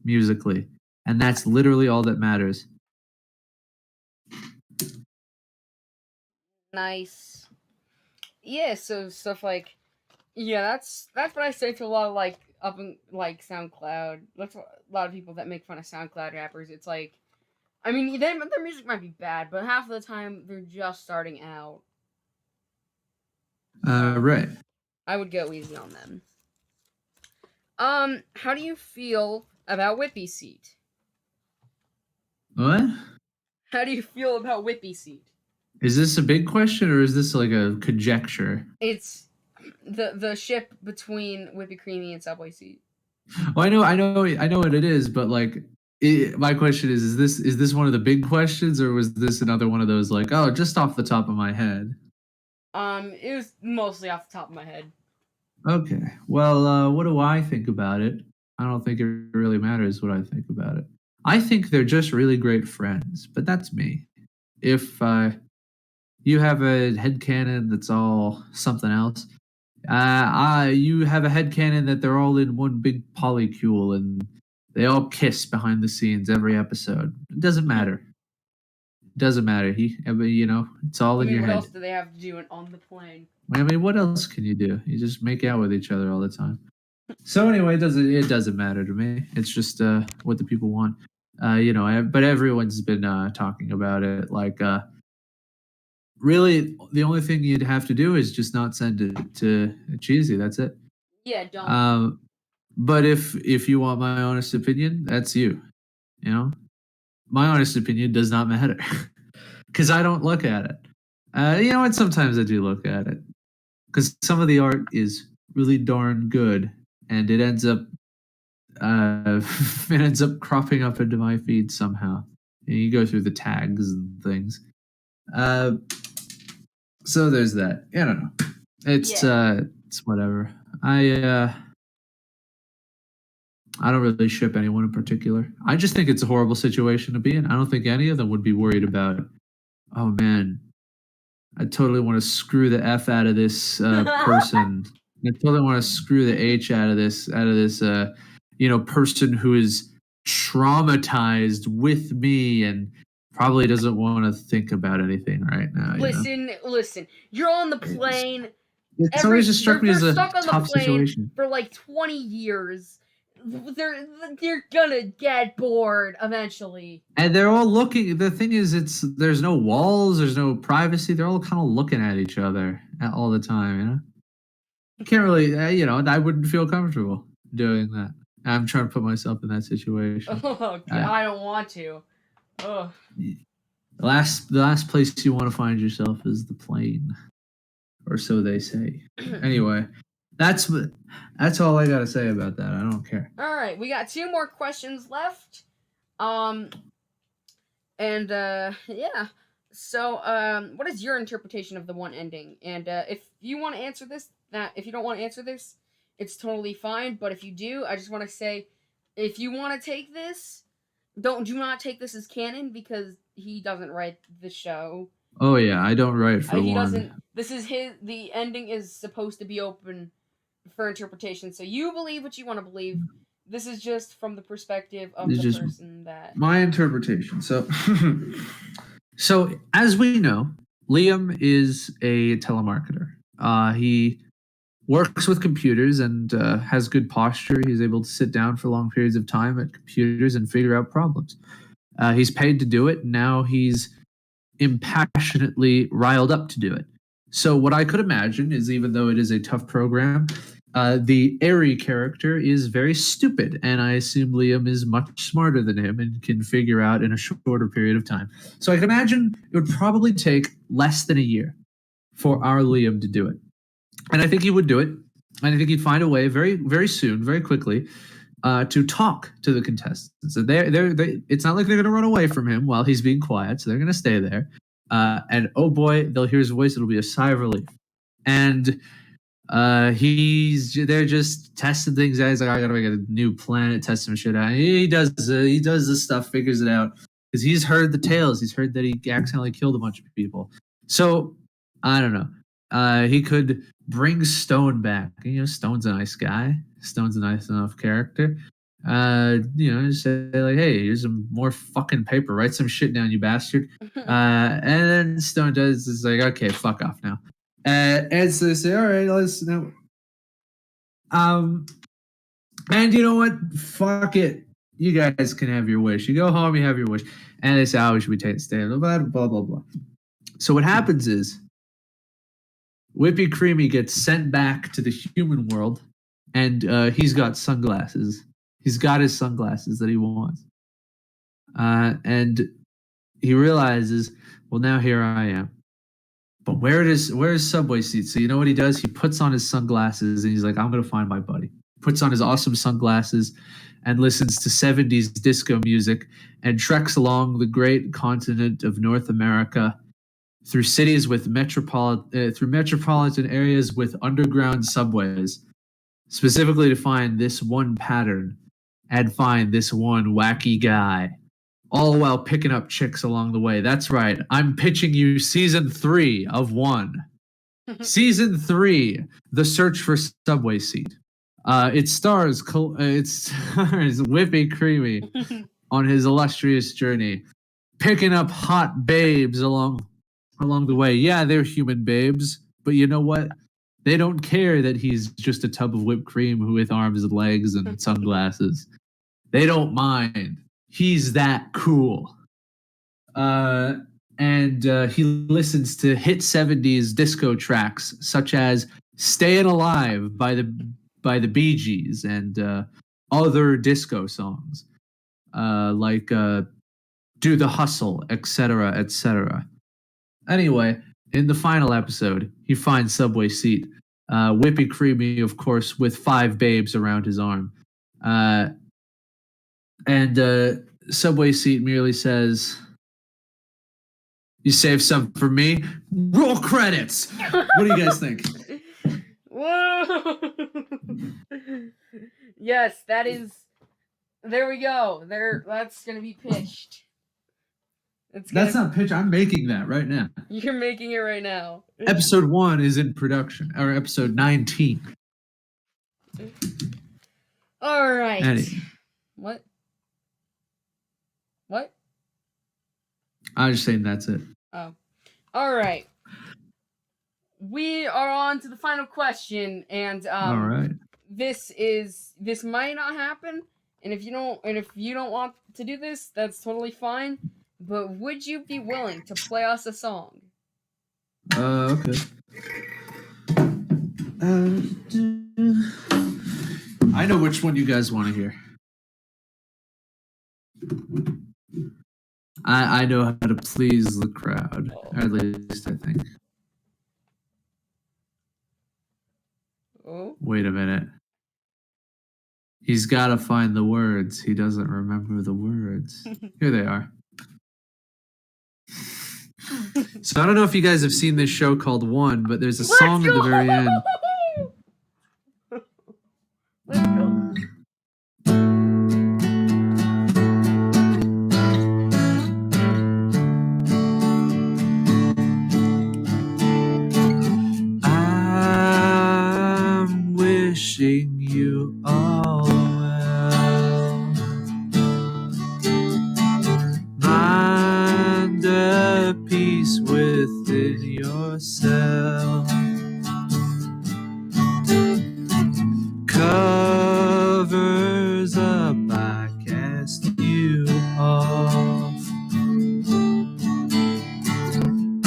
musically, and that's literally all that matters. Nice. Yeah, so stuff like that's what I say to a lot of like up in like SoundCloud. That's what, a lot of people that make fun of SoundCloud rappers. It's like, I mean, their music might be bad, but half of the time they're just starting out. Right. I would go easy on them. How do you feel about Whippy Seat? What? How do you feel about Whippy Seat? Is this a big question or is this like a conjecture? It's the ship between Whippy Creamy and Subway Seat. Well, I know what it is, but like, my question is this one of the big questions, or was this another one of those like, oh, just off the top of my head? It was mostly off the top of my head. Okay. Well, what do I think about it? I don't think it really matters what I think about it. I think they're just really great friends, but that's me. If you have a headcanon that's all something else, you have a headcanon that they're all in one big polycule and they all kiss behind the scenes every episode. It doesn't matter. It doesn't matter. You know, it's all I in mean, your what head. else do they have to do on the plane? I mean, what else can you do? You just make out with each other all the time. So anyway, it doesn't matter to me. It's just what the people want. You know, but everyone's been talking about it. Like, really, the only thing you'd have to do is just not send it to Cheesy. That's it. Yeah, don't. But if you want my honest opinion, that's you. You know, my honest opinion does not matter because I don't look at it. You know what? Sometimes I do look at it because some of the art is really darn good, and it ends up it ends up cropping up into my feed somehow. And you go through the tags and things. Uh, so there's that. I don't know. It's whatever. I don't really ship anyone in particular. I just think it's a horrible situation to be in. I don't think any of them would be worried about, oh man, I totally want to screw the F out of this person. I totally want to screw the H out of this you know, person who is traumatized with me and probably doesn't want to think about anything right now. Listen. You're on the plane. It's always just struck me they're as a stuck on the tough plane situation. for like 20 years. They're gonna get bored eventually. And they're all looking. The thing is, there's no walls, there's no privacy. They're all kind of looking at each other all the time. You know, you can't really, you know, I wouldn't feel comfortable doing that. I'm trying to put myself in that situation. Oh, I don't want to. Ugh. The last place you want to find yourself is the plane, or so they say. Anyway, that's all I gotta say about that. I don't care. All right, we got 2 more questions left. And yeah. So what is your interpretation of the one ending? And if you want to answer this, if you don't want to answer this, it's totally fine. But if you do, I just want to say, if you want to take this, do not take this as canon because he doesn't write the show. Oh yeah, I don't write for He one. doesn't. This is his. The ending is supposed to be open for interpretation. So you believe what you want to believe. This is just from the perspective of It's the just person that. my interpretation. So, so as we know, Liam is a telemarketer. He works with computers and has good posture. He's able to sit down for long periods of time at computers and figure out problems. He's paid to do it. Now he's impassionately riled up to do it. So what I could imagine is, even though it is a tough program, the Airy character is very stupid, and I assume Liam is much smarter than him and can figure out in a shorter period of time. So I can imagine it would probably take less than a year for our Liam to do it. And I think he would do it. And I think he'd find a way very, very soon, very quickly, to talk to the contestants. So it's not like they're going to run away from him while he's being quiet. So they're going to stay there. And oh boy, they'll hear his voice. It'll be a sigh of relief. And they're just testing things out. He's like, I gotta make a new planet, test some shit out. He does this stuff, figures it out because he's heard the tales. He's heard that he accidentally killed a bunch of people. So I don't know. He could bring Stone back. You know, Stone's a nice guy. Stone's a nice enough character. You know, just say like, hey, here's some more fucking paper. Write some shit down, you bastard. And then Stone does is like, okay, fuck off now. And so they say, all right, let's now. And you know what? Fuck it. You guys can have your wish. You go home, you have your wish. And they say, oh, should we take a stand? Blah, blah, blah, blah. So what happens is Whippy Creamy gets sent back to the human world, and he's got sunglasses. He's got his sunglasses that he wants. And he realizes, well, now here I am. But where's Subway Seat? So you know what he does? He puts on his sunglasses and he's like, I'm going to find my buddy. Puts on his awesome sunglasses and listens to 70s disco music and treks along the great continent of North America through cities with through metropolitan areas with underground subways, specifically to find this one pattern and find this one wacky guy, all while picking up chicks along the way. That's right. I'm pitching you season 3 of 1. Season 3, The Search for Subway Seat. It stars Whippy Creamy on his illustrious journey, picking up hot babes along the way. Yeah, they're human babes, but you know what? They don't care that he's just a tub of whipped cream with arms and legs and sunglasses. They don't mind. He's that cool. And he listens to hit 70s disco tracks such as Stayin' Alive by the Bee Gees and other disco songs like Do the Hustle, etc., etc. Anyway, in the final episode, he finds Subway Seat, Whippy Creamy, of course, with 5 babes around his arm. And Subway Seat merely says, you saved some for me? Roll credits! What do you guys think? Whoa! Yes, that is. There we go. That's gonna be pitched. That's not pitch. I'm making that right now. You're making it right now. Episode 1 is in production, or episode 19. All right. Anyway. What? I was just saying that's it. Oh. All right. We are on to the final question, and all right. This might not happen, and if you don't want to do this, that's totally fine. But would you be willing to play us a song? Okay. I know which one you guys want to hear. I know how to please the crowd, or at least I think. Oh. Wait a minute. He's got to find the words. He doesn't remember the words. Here they are. So I don't know if you guys have seen this show called One, but there's a song at the very end. Let's go. all well. Mind a peace within yourself. Covers up, I cast you off.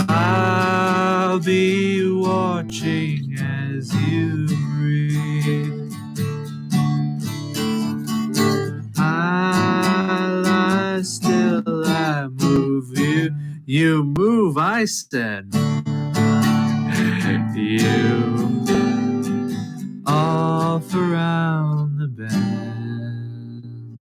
I'll be watching as you breathe. I lie still, I move you. You move, I said. You off around the bend.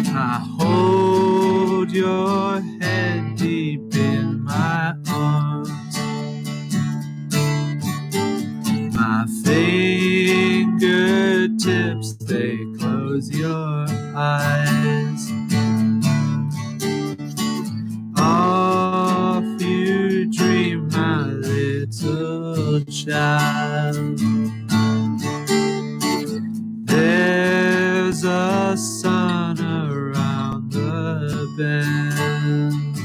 I hold your head deep in my arms. My fingertips, they close your eyes. Off you dream, my little child. There's a sun around the bend.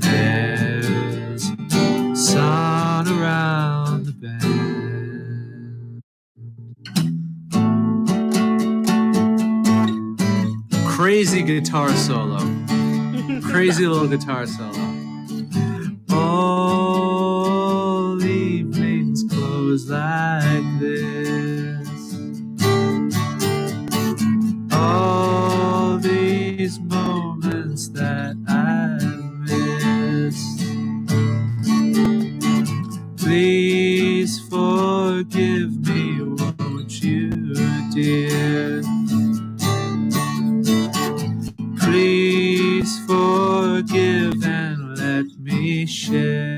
There's sun around the bend. Crazy guitar solo. Crazy little guitar solo. All evenings close like this. All these moments that I've missed. Please forgive me, won't you, dear? Please forgive and let me share.